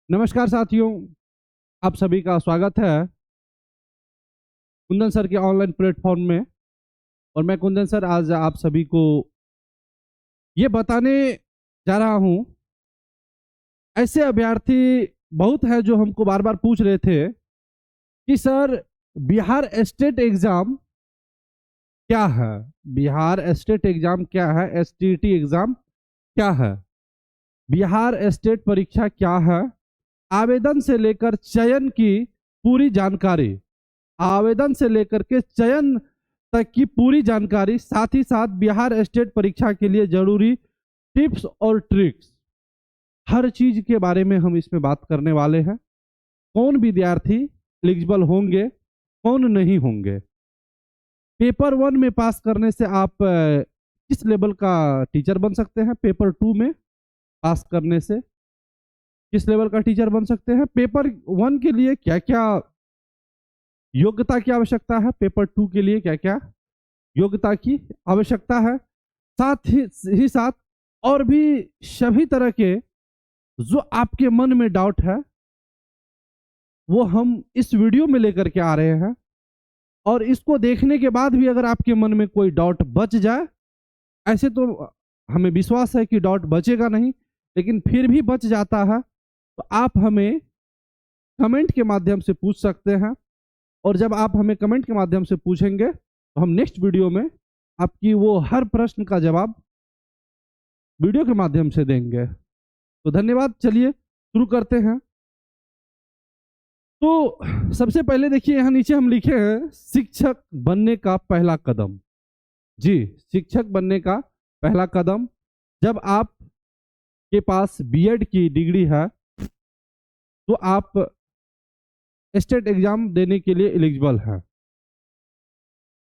नमस्कार साथियों, आप सभी का स्वागत है कुंदन सर के ऑनलाइन प्लेटफॉर्म में। और मैं कुंदन सर आज आप सभी को ये बताने जा रहा हूं, ऐसे अभ्यर्थी बहुत है जो हमको बार बार पूछ रहे थे कि सर बिहार स्टेट एग्जाम क्या है, बिहार स्टेट एग्जाम क्या है, एसटीटी एग्जाम क्या है, बिहार स्टेट परीक्षा क्या है, आवेदन से लेकर चयन की पूरी जानकारी, आवेदन से लेकर के चयन तक की पूरी जानकारी, साथ ही साथ बिहार स्टेट परीक्षा के लिए जरूरी टिप्स और ट्रिक्स, हर चीज के बारे में हम इसमें बात करने वाले हैं। कौन विद्यार्थी एलिजिबल होंगे, कौन नहीं होंगे, पेपर 1 में पास करने से आप किस लेवल का टीचर बन सकते हैं, पेपर 2 में पास करने से किस लेवल का टीचर बन सकते हैं, पेपर 1 के लिए क्या क्या योग्यता की आवश्यकता है, पेपर 2 के लिए क्या क्या योग्यता की आवश्यकता है, साथ ही साथ और भी सभी तरह के जो आपके मन में डाउट है वो हम इस वीडियो में लेकर के आ रहे हैं। और इसको देखने के बाद भी अगर आपके मन में कोई डाउट बच जाए, ऐसे तो हमें विश्वास है कि डाउट बचेगा नहीं, लेकिन फिर भी बच जाता है तो आप हमें कमेंट के माध्यम से पूछ सकते हैं। और जब आप हमें कमेंट के माध्यम से पूछेंगे तो हम नेक्स्ट वीडियो में आपकी वो हर प्रश्न का जवाब वीडियो के माध्यम से देंगे। तो धन्यवाद, चलिए शुरू करते हैं। तो सबसे पहले देखिए, यहाँ नीचे हम लिखे हैं शिक्षक बनने का पहला कदम। जी, शिक्षक बनने का पहला कदम, जब आप के पास बीएड की डिग्री है तो आप स्टेट एग्जाम देने के लिए एलिजिबल है।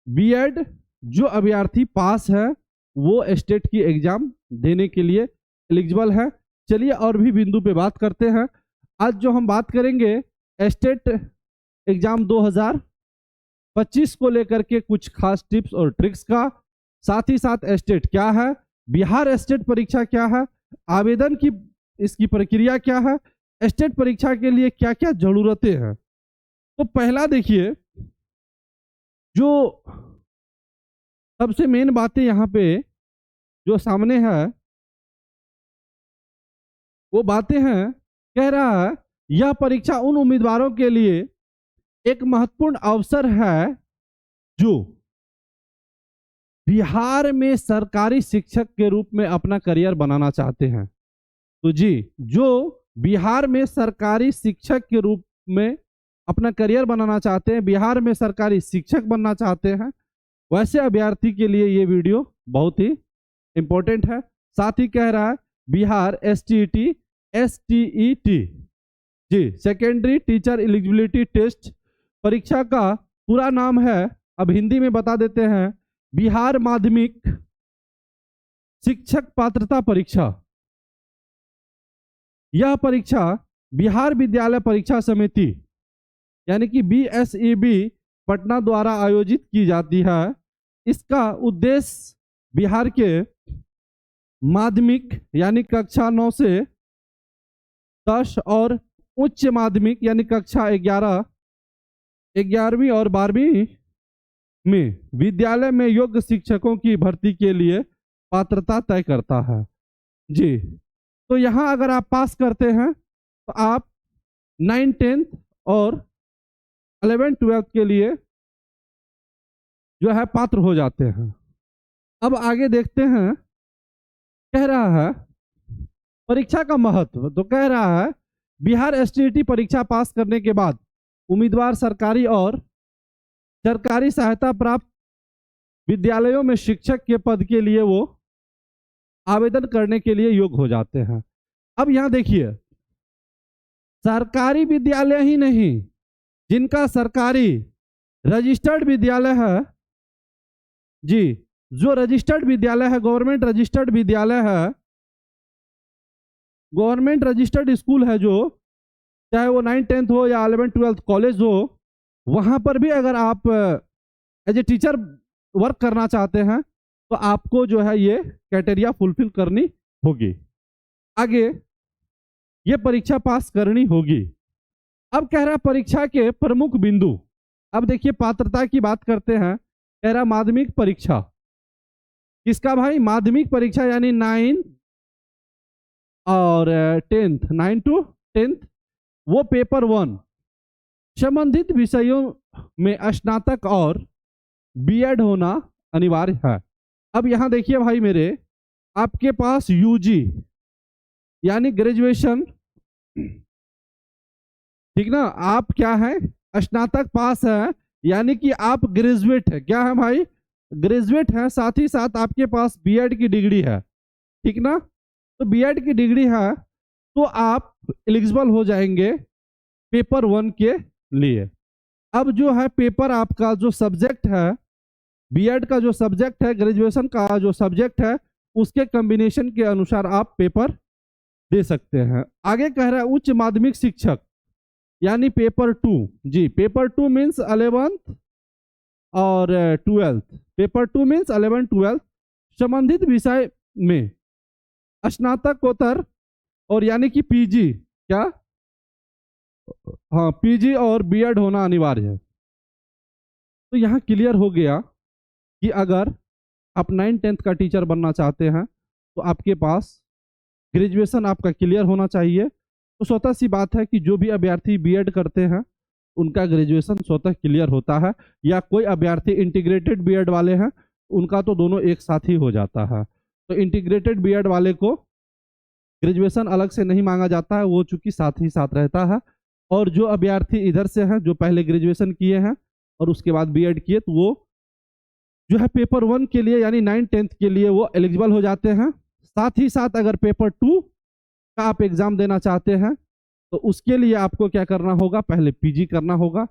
बीएड जो अभ्यर्थी पास है वो स्टेट की एग्जाम देने के लिए एलिजिबल है। चलिए और भी बिंदु पे बात करते हैं। आज जो हम बात करेंगे स्टेट एग्जाम 2025 को लेकर के कुछ खास टिप्स और ट्रिक्स का, साथ ही साथ स्टेट क्या है, बिहार स्टेट परीक्षा क्या है, आवेदन की इसकी प्रक्रिया क्या है, स्टेट परीक्षा के लिए क्या क्या जरूरतें हैं। तो पहला देखिए, जो सबसे मेन बातें यहाँ पे जो सामने है वो बातें हैं, कह रहा है यह परीक्षा उन उम्मीदवारों के लिए एक महत्वपूर्ण अवसर है जो बिहार में सरकारी शिक्षक के रूप में अपना करियर बनाना चाहते हैं। तो जी, जो बिहार में सरकारी शिक्षक के रूप में अपना करियर बनाना चाहते हैं, बिहार में सरकारी शिक्षक बनना चाहते हैं, वैसे अभ्यर्थी के लिए ये वीडियो बहुत ही इंपॉर्टेंट है। साथ ही कह रहा है बिहार एसटीईटी जी, सेकेंडरी टीचर एलिजिबिलिटी टेस्ट परीक्षा का पूरा नाम है, अब हिंदी में बता देते हैं, बिहार माध्यमिक शिक्षक पात्रता परीक्षा। यह परीक्षा बिहार विद्यालय परीक्षा समिति यानी कि बीएसईबी पटना द्वारा आयोजित की जाती है। इसका उद्देश्य बिहार के माध्यमिक यानी कक्षा 9 से 10 और उच्च माध्यमिक यानी कक्षा 11वीं और 12वीं में विद्यालय में योग्य शिक्षकों की भर्ती के लिए पात्रता तय करता है। जी, तो यहाँ अगर आप पास करते हैं तो आप 9, 10 और 11, 12 के लिए जो है पात्र हो जाते हैं। अब आगे देखते हैं, कह रहा है परीक्षा का महत्व, तो कह रहा है बिहार एसटीईटी परीक्षा पास करने के बाद उम्मीदवार सरकारी और सरकारी सहायता प्राप्त विद्यालयों में शिक्षक के पद के लिए वो आवेदन करने के लिए योग्य हो जाते हैं। अब यहां देखिए, सरकारी विद्यालय ही नहीं, जिनका सरकारी रजिस्टर्ड विद्यालय है, जी, जो रजिस्टर्ड विद्यालय है, गवर्नमेंट रजिस्टर्ड विद्यालय है, गवर्नमेंट रजिस्टर्ड स्कूल है, जो चाहे वो 9, 10 हो या 11, 12 कॉलेज हो, वहां पर भी अगर आप एज ए टीचर वर्क करना चाहते हैं तो आपको जो है ये क्राइटेरिया फुलफिल करनी होगी। आगे ये परीक्षा पास करनी होगी। अब कह रहा परीक्षा के प्रमुख बिंदु। अब देखिए पात्रता की बात करते हैं, कह रहा माध्यमिक परीक्षा। किसका भाई? माध्यमिक परीक्षा यानी 9 और 10th, 9 to 10th, वो पेपर 1 संबंधित विषयों में स्नातक और बीएड होना अनिवार्य है। अब यहां देखिए भाई मेरे, आपके पास यूजी यानी ग्रेजुएशन, ठीक ना, आप क्या है? स्नातक पास है, यानी कि आप ग्रेजुएट है। क्या है भाई? ग्रेजुएट है। साथ ही साथ आपके पास बीएड की डिग्री है, ठीक ना। तो बीएड की डिग्री है तो आप एलिजिबल हो जाएंगे पेपर 1 के लिए। अब जो है पेपर आपका जो सब्जेक्ट है, बीएड का जो सब्जेक्ट है, ग्रेजुएशन का जो सब्जेक्ट है, उसके कॉम्बिनेशन के अनुसार आप पेपर दे सकते हैं। आगे कह रहा है उच्च माध्यमिक शिक्षक यानी पेपर 2। जी, पेपर 2 मीन्स 11th और 12th। पेपर 2 मीन्स 11 12 संबंधित विषय में स्नातकोत्तर और यानी कि पीजी, क्या? हाँ, पीजी और बीएड होना अनिवार्य है। तो यहाँ क्लियर हो गया कि अगर आप 9-10th का टीचर बनना चाहते हैं तो आपके पास ग्रेजुएशन आपका क्लियर होना चाहिए। तो स्वतः सी बात है कि जो भी अभ्यर्थी बीएड करते हैं उनका ग्रेजुएशन स्वतः क्लियर होता है, या कोई अभ्यर्थी इंटीग्रेटेड बीएड वाले हैं उनका तो दोनों एक साथ ही हो जाता है। तो इंटीग्रेटेड बीएड वाले को ग्रेजुएशन अलग से नहीं मांगा जाता है, वो चूंकि साथ ही साथ रहता है। और जो अभ्यर्थी इधर से हैं जो पहले ग्रेजुएशन किए हैं और उसके बाद बीएड किए, तो वो जो है पेपर 1 के लिए यानी 9-10th के लिए वो एलिजिबल हो जाते हैं। साथ ही साथ अगर पेपर 2 का आप एग्जाम देना चाहते हैं तो उसके लिए आपको क्या करना होगा? पहले पीजी करना होगा,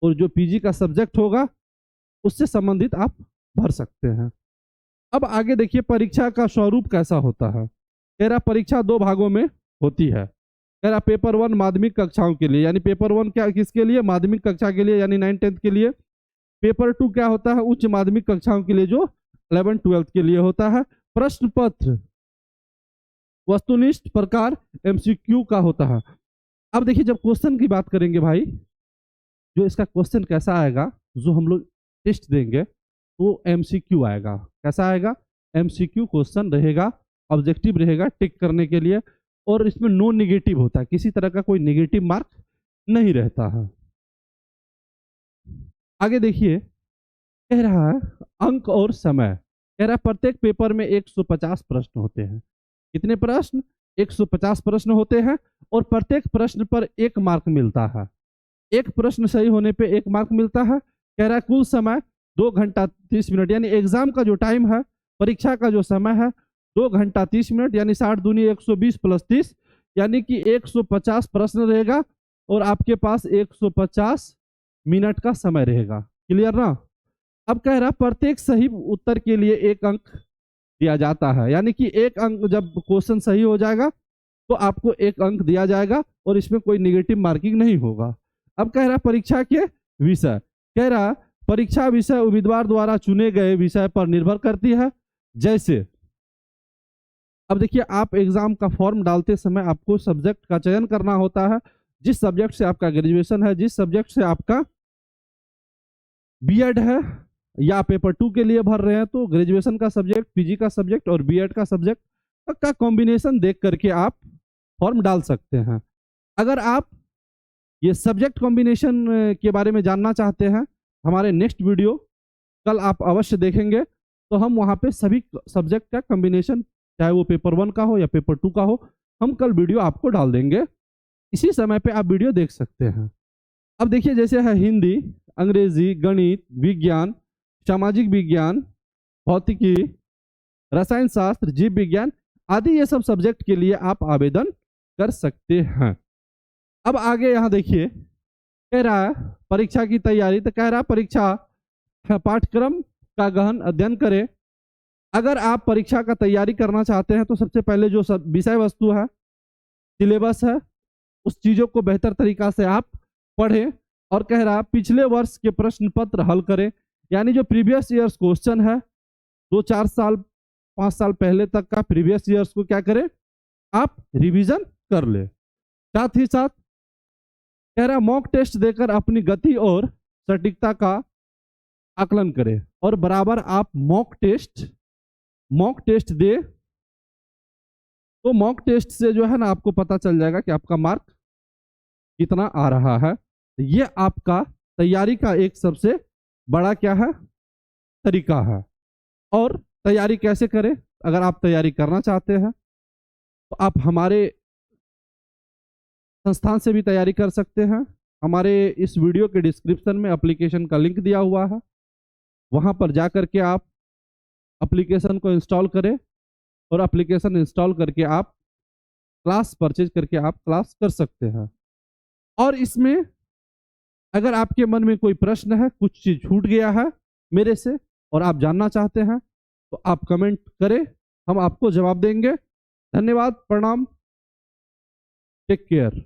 और जो पीजी का सब्जेक्ट होगा उससे संबंधित आप भर सकते हैं। अब आगे देखिए परीक्षा का स्वरूप कैसा होता है। कह रहा परीक्षा 2 भागों में होती है। कह रहा पेपर 1 माध्यमिक कक्षाओं के लिए, यानी पेपर 1 क्या किसके लिए? माध्यमिक कक्षा के लिए यानी 9-10th के लिए। पेपर 2 क्या होता है? उच्च माध्यमिक कक्षाओं के लिए जो 11-12 के लिए होता है। प्रश्न पत्र वस्तुनिष्ठ प्रकार एमसीक्यू का होता है। अब देखिए जब क्वेश्चन की बात करेंगे भाई, जो इसका क्वेश्चन कैसा आएगा, जो हम लोग टेस्ट देंगे वो एमसीक्यू आएगा। कैसा आएगा? एमसीक्यू क्वेश्चन रहेगा, ऑब्जेक्टिव रहेगा टिक करने के लिए, और इसमें नो नेगेटिव होता है, किसी तरह का कोई नेगेटिव मार्क नहीं रहता है। आगे देखिए कह रहा है अंक और समय। कह रहा है प्रत्येक पेपर में 150 प्रश्न होते हैं। कितने प्रश्न? 150 प्रश्न होते हैं, और प्रत्येक प्रश्न पर 1 मार्क मिलता है। एक प्रश्न सही होने पे 1 मार्क मिलता है। कह रहा है कुल समय 2 घंटा 30 मिनट, यानी एग्जाम का जो टाइम है, परीक्षा का जो समय है 2 घंटा 30 मिनट, यानी 60 दूनी 120 + 30, यानी कि 150 प्रश्न रहेगा और आपके पास 150 मिनट का समय रहेगा। क्लियर ना? अब कह रहा प्रत्येक सही उत्तर के लिए 1 अंक दिया जाता है, यानी कि 1 अंक जब क्वेश्चन सही हो जाएगा तो आपको 1 अंक दिया जाएगा और इसमें कोई निगेटिव मार्किंग नहीं होगा। अब कह रहा परीक्षा के विषय। कह रहा परीक्षा विषय उम्मीदवार द्वारा चुने गए विषय पर निर्भर करती है। जैसे अब देखिए आप एग्जाम का फॉर्म डालते समय आपको सब्जेक्ट का चयन करना होता है। जिस सब्जेक्ट से आपका ग्रेजुएशन है, जिस सब्जेक्ट से आपका बीएड है, या पेपर 2 के लिए भर रहे हैं तो ग्रेजुएशन का सब्जेक्ट, पीजी का सब्जेक्ट और बीएड का सब्जेक्ट का कॉम्बिनेशन देख करके आप फॉर्म डाल सकते हैं। अगर आप ये सब्जेक्ट कॉम्बिनेशन के बारे में जानना चाहते हैं, हमारे नेक्स्ट वीडियो कल आप अवश्य देखेंगे, तो हम वहाँ पे सभी सब्जेक्ट का कॉम्बिनेशन, चाहे वो पेपर 1 का हो या पेपर 2 का हो, हम कल वीडियो आपको डाल देंगे। इसी समय पे आप वीडियो देख सकते हैं। अब देखिए जैसे है हिंदी, अंग्रेजी, गणित, विज्ञान, सामाजिक विज्ञान, भौतिकी, रसायन शास्त्र, जीव विज्ञान आदि, ये सब सब्जेक्ट के लिए आप आवेदन कर सकते हैं। अब आगे यहाँ देखिए कह रहा है परीक्षा की तैयारी। तो कह रहा है परीक्षा पाठ्यक्रम का गहन अध्ययन करें। अगर आप परीक्षा का तैयारी करना चाहते हैं तो सबसे पहले जो विषय वस्तु है, सिलेबस है, उस चीजों को बेहतर तरीका से आप पढ़ें। और कह रहा पिछले वर्ष के प्रश्न पत्र हल करें, यानी जो प्रीवियस ईयर्स क्वेश्चन है 2-4 साल 5 साल पहले तक का प्रीवियस ईयर्स को क्या करें, आप रिवीजन कर ले। साथ ही साथ कह रहा मॉक टेस्ट देकर अपनी गति और सटीकता का आकलन करें, और बराबर आप मॉक टेस्ट दे तो मॉक टेस्ट से जो है ना आपको पता चल जाएगा कि आपका मार्क कितना आ रहा है। ये आपका तैयारी का एक सबसे बड़ा क्या है, तरीका है। और तैयारी कैसे करें? अगर आप तैयारी करना चाहते हैं तो आप हमारे संस्थान से भी तैयारी कर सकते हैं। हमारे इस वीडियो के डिस्क्रिप्शन में एप्लीकेशन का लिंक दिया हुआ है, वहां पर जाकर के आप एप्लीकेशन को इंस्टॉल करें, और एप्लीकेशन इंस्टॉल करके आप क्लास परचेज करके आप क्लास कर सकते हैं। और इसमें अगर आपके मन में कोई प्रश्न है, कुछ चीज छूट गया है मेरे से और आप जानना चाहते हैं, तो आप कमेंट करें, हम आपको जवाब देंगे। धन्यवाद, प्रणाम, टेक केयर।